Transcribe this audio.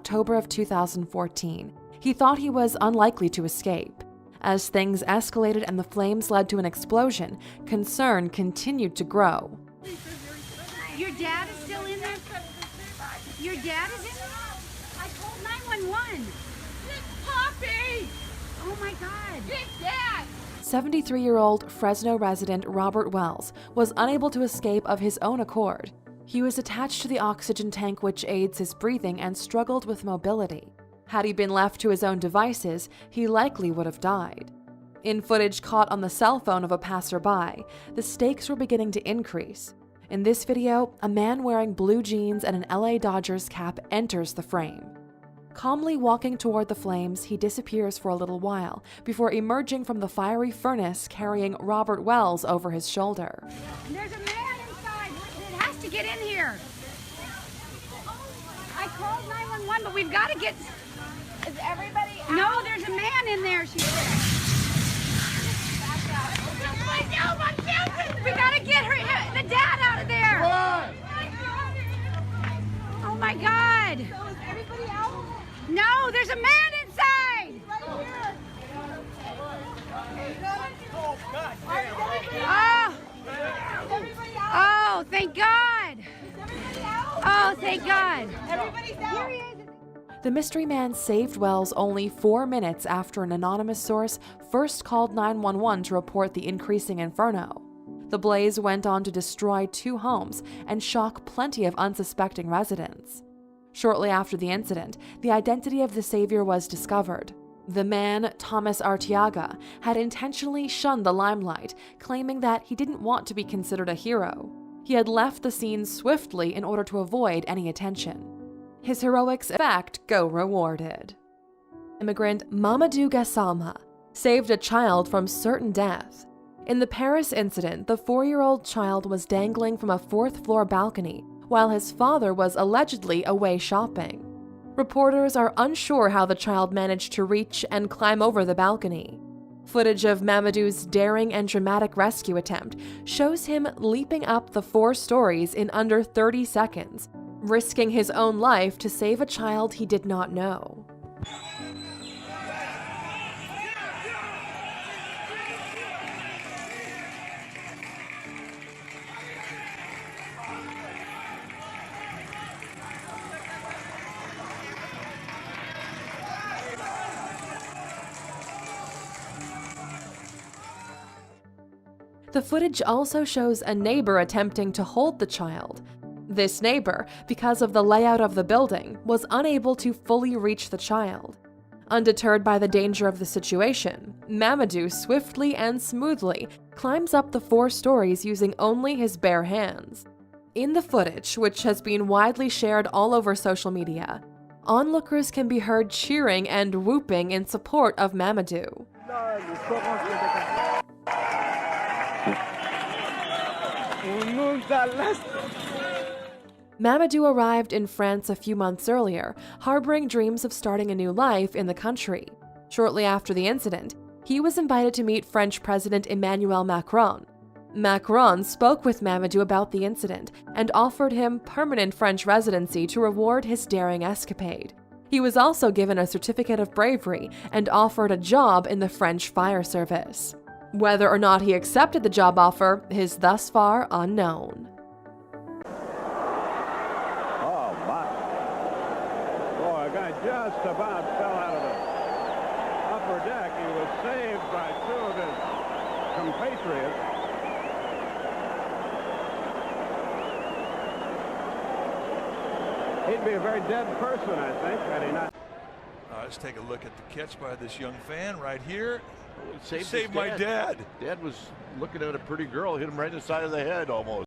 October of 2014. He thought he was unlikely to escape. As things escalated and the flames led to an explosion, concern continued to grow. Your dad is still in there? Your dad is in there? I called 911. Poppy! Oh my God. It's Dad! 73-year-old Fresno resident Robert Wells was unable to escape of his own accord. He was attached to the oxygen tank which aids his breathing and struggled with mobility. Had he been left to his own devices, he likely would have died. In footage caught on the cell phone of a passerby, the stakes were beginning to increase. In this video, a man wearing blue jeans and an LA Dodgers cap enters the frame. Calmly walking toward the flames, he disappears for a little while before emerging from the fiery furnace carrying Robert Wells over his shoulder. There's a man inside. It has to get in here. I called 911, but we've got to get... Is everybody out? No, there's a man in there, she said. We got to get the dad out of there. Oh my God. So is everybody out? No, there's a man inside! Oh, thank God! Oh, thank God! Everybody's out. Here he is. The mystery man saved Wells only 4 minutes after an anonymous source first called 911 to report the increasing inferno. The blaze went on to destroy 2 homes and shock plenty of unsuspecting residents. Shortly after the incident, the identity of the savior was discovered. The man, Thomas Arteaga, had intentionally shunned the limelight, claiming that he didn't want to be considered a hero. He had left the scene swiftly in order to avoid any attention. His heroics, in fact, go rewarded. Immigrant Mamadou Gassama saved a child from certain death. In the Paris incident, the 4-year-old child was dangling from a 4th-floor balcony while his father was allegedly away shopping. Reporters are unsure how the child managed to reach and climb over the balcony. Footage of Mamadou's daring and dramatic rescue attempt shows him leaping up the 4 stories in under 30 seconds, risking his own life to save a child he did not know. The footage also shows a neighbor attempting to hold the child. This neighbor, because of the layout of the building, was unable to fully reach the child. Undeterred by the danger of the situation, Mamadou swiftly and smoothly climbs up the 4 stories using only his bare hands. In the footage, which has been widely shared all over social media, onlookers can be heard cheering and whooping in support of Mamadou. Mamadou arrived in France a few months earlier, harboring dreams of starting a new life in the country. Shortly after the incident, he was invited to meet French President Emmanuel Macron. Macron spoke with Mamadou about the incident and offered him permanent French residency to reward his daring escapade. He was also given a certificate of bravery and offered a job in the French fire service. Whether or not he accepted the job offer is thus far unknown. Oh, my. Boy, a guy just about fell out of the upper deck. He was saved by 2 of his compatriots. He'd be a very dead person, I think, had he not. Let's take a look at the catch by this young fan right here. Saved my dad. Dad was looking at a pretty girl, hit him right in the side of the head almost.